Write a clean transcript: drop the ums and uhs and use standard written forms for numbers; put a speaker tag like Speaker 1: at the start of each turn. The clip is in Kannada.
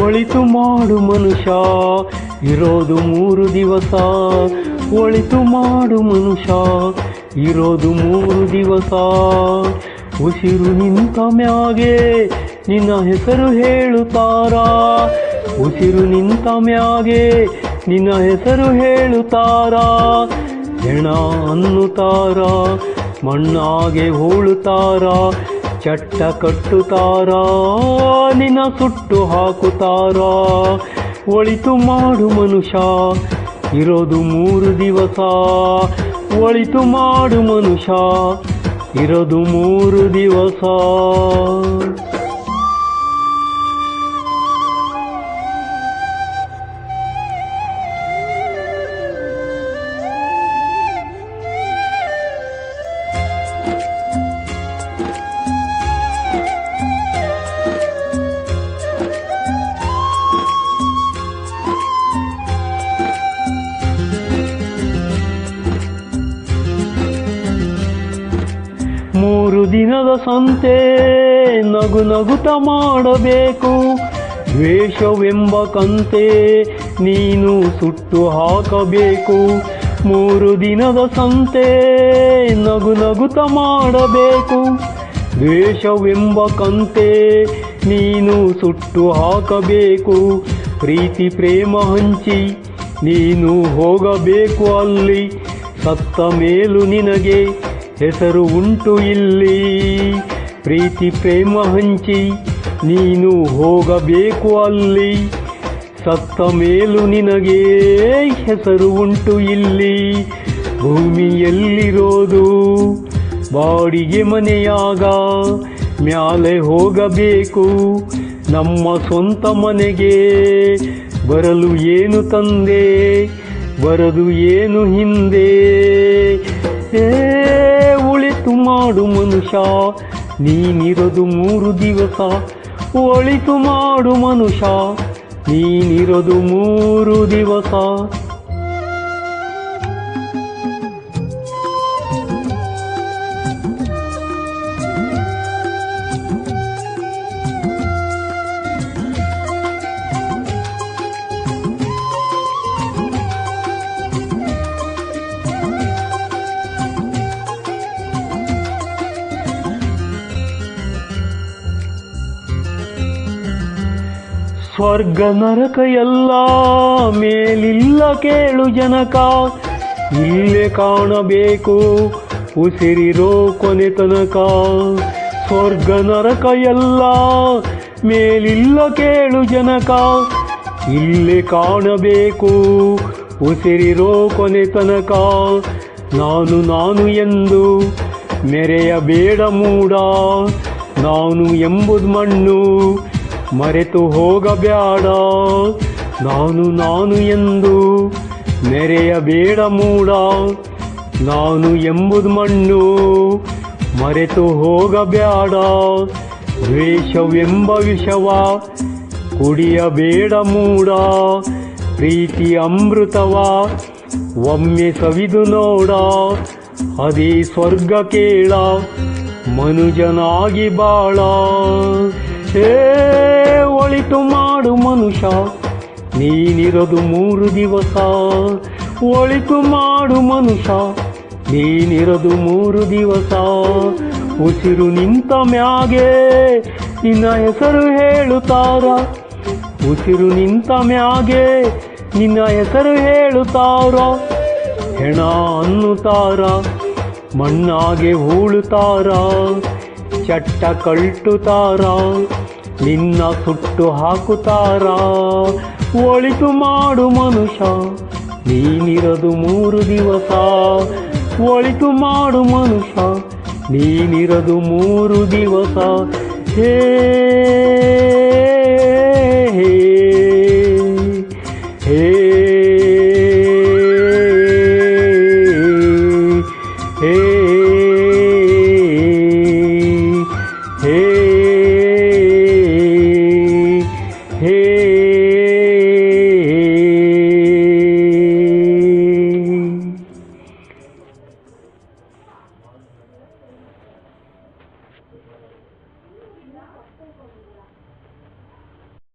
Speaker 1: ಒಳಿತು ಮಾಡು ಮನುಷ್ಯ, ಇರೋದು 3 ದಿವಸ. ಒಳಿತು ಮಾಡು ಮನುಷ್ಯ, ಇರೋದು 3 ದಿವಸ. ಉಸಿರು ನಿಂತ ಮ್ಯಾಗೆ ನಿನ್ನ ಹೆಸರು ಹೇಳುತ್ತಾರ. ಉಸಿರು ನಿಂತ ಮ್ಯಾಗೆ ನಿನ್ನ ಹೆಸರು ಹೇಳುತ್ತಾರ. ಹೆಣ ಅನ್ನುತ್ತಾರ, ಮಣ್ಣಾಗೆ ಹೂಳುತ್ತಾರ. ಚಟ್ಟ ಕಟ್ಟುತ್ತಾರ, ನಿನ್ನ ಸುಟ್ಟು ಹಾಕುತ್ತಾರ. ಒಳಿತು ಮಾಡು ಮನುಷ್ಯ, ಇರೋದು 3 ದಿವಸ. ಒಳಿತು ಮಾಡು ಮನುಷ್ಯ, ಇರೋದು 3 ದಿವಸ. ಮೂರು ದಿನದ ಸಂತೆ ನಗು ನಗುತ ಮಾಡಬೇಕು. ದ್ವೇಷವೆಂಬ ಕಂತೆ ನೀನು ಸುಟ್ಟು ಹಾಕಬೇಕು. 3 ದಿನದ ಸಂತೆ ನಗು ನಗುತ ಮಾಡಬೇಕು. ದ್ವೇಷವೆಂಬ ಕಂತೆ ನೀನು ಸುಟ್ಟು ಹಾಕಬೇಕು. ಪ್ರೀತಿ ಪ್ರೇಮ ಹಂಚಿ ನೀನು ಹೋಗಬೇಕು ಅಲ್ಲಿ. ಸತ್ತ ಮೇಲೂ ನಿನಗೆ ಹೆಸರು ಉಂಟು ಇಲ್ಲಿ. ಪ್ರೀತಿ ಪ್ರೇಮ ಹಂಚಿ ನೀನು ಹೋಗಬೇಕು ಅಲ್ಲಿ. ಸತ್ತ ಮೇಲೂ ನಿನಗೆ ಹೆಸರು ಉಂಟು ಇಲ್ಲಿ. ಭೂಮಿಯಲ್ಲಿರೋದು ಬಾಡಿಗೆ ಮನೆಯಾಗ, ಮ್ಯಾಲೆ ಹೋಗಬೇಕು ನಮ್ಮ ಸ್ವಂತ ಮನೆಗೆ. ಬರಲು ಏನು ತಂದೆ, ಬರದು ಏನು ಹಿಂದೆ. ಒಳಿತು ಮಾಡು ಮನುಷ್ಯ, ನೀನಿರೋದು 3 ದಿವಸ. ಒಳಿತು ಮಾಡು ಮನುಷ್ಯ, ನೀನಿರೋದು 3 ದಿವಸ. ಸ್ವರ್ಗ ನರಕ ಎಲ್ಲ ಮೇಲಿಲ್ಲ ಕೇಳು ಜನಕ. ಇಲ್ಲೇ ಕಾಣಬೇಕು ಉಸಿರಿರೋ ಕೊನೆ ತನಕ. ಸ್ವರ್ಗ ನರಕ ಎಲ್ಲ ಮೇಲಿಲ್ಲ ಕೇಳು ಜನಕ. ಇಲ್ಲೇ ಕಾಣಬೇಕು ಉಸಿರಿರೋ ಕೊನೆ ತನಕ. ನಾನು ನಾನು ಎಂದು ಮೆರೆಯಬೇಡ ಮೂಡ. ನಾನು ಎಂಬುದು ಮಣ್ಣು ಮರೆತು ಹೋಗಬ್ಯಾಡ. ನಾನು ನಾನು ಎಂದು ಮೆರೆಯಬೇಡ ಮೂಡ. ನಾನು ಎಂಬುದು ಮಣ್ಣು ಮರೆತು ಹೋಗಬ್ಯಾಡ. ದ್ವೇಷವೆಂಬ ವಿಷವ ಕುಡಿಯಬೇಡ ಮೂಡ. ಪ್ರೀತಿ ಅಮೃತವ ಒಮ್ಮೆ ಸವಿದು ನೋಡ. ಅದೇ ಸ್ವರ್ಗ ಕೇಳ ಮನುಜನಾಗಿ ಬಾಳ. ಒಳಿತು ಮಾಡು ಮನುಷ್ಯ, ನೀನಿರೋದು 3 ದಿವಸ. ಒಳಿತು ಮಾಡು ಮನುಷ್ಯ, ನೀನಿರೋದು 3 ದಿವಸ. ಉಸಿರು ನಿಂತ ಮ್ಯಾಗೆ ನಿನ್ನ ಹೆಸರು ಹೇಳುತ್ತಾರ. ಉಸಿರು ನಿಂತ ಮ್ಯಾಗೆ ನಿನ್ನ ಹೆಸರು ಹೇಳುತ್ತಾರ. ಹೆಣ ಅನ್ನುತ್ತಾರ, ಮಣ್ಣಾಗೆ ಹೂಳುತ್ತಾರ. ಚಟ್ಟ ಕಟ್ಟುತ್ತಾರ, ನಿನ್ನ ಸುಟ್ಟು ಹಾಕುತ್ತಾರ. ಒಳಿತು ಮಾಡು ಮನುಷ್ಯ, ನೀನಿರೋದು 3 ದಿವಸ. ಒಳಿತು ಮಾಡು ಮನುಷ್ಯ, ನೀನಿರೋದು 3 ದಿವಸ. ಹೇ ಹೇ ಹೇ ಹೇ ಹೇ ಹೇ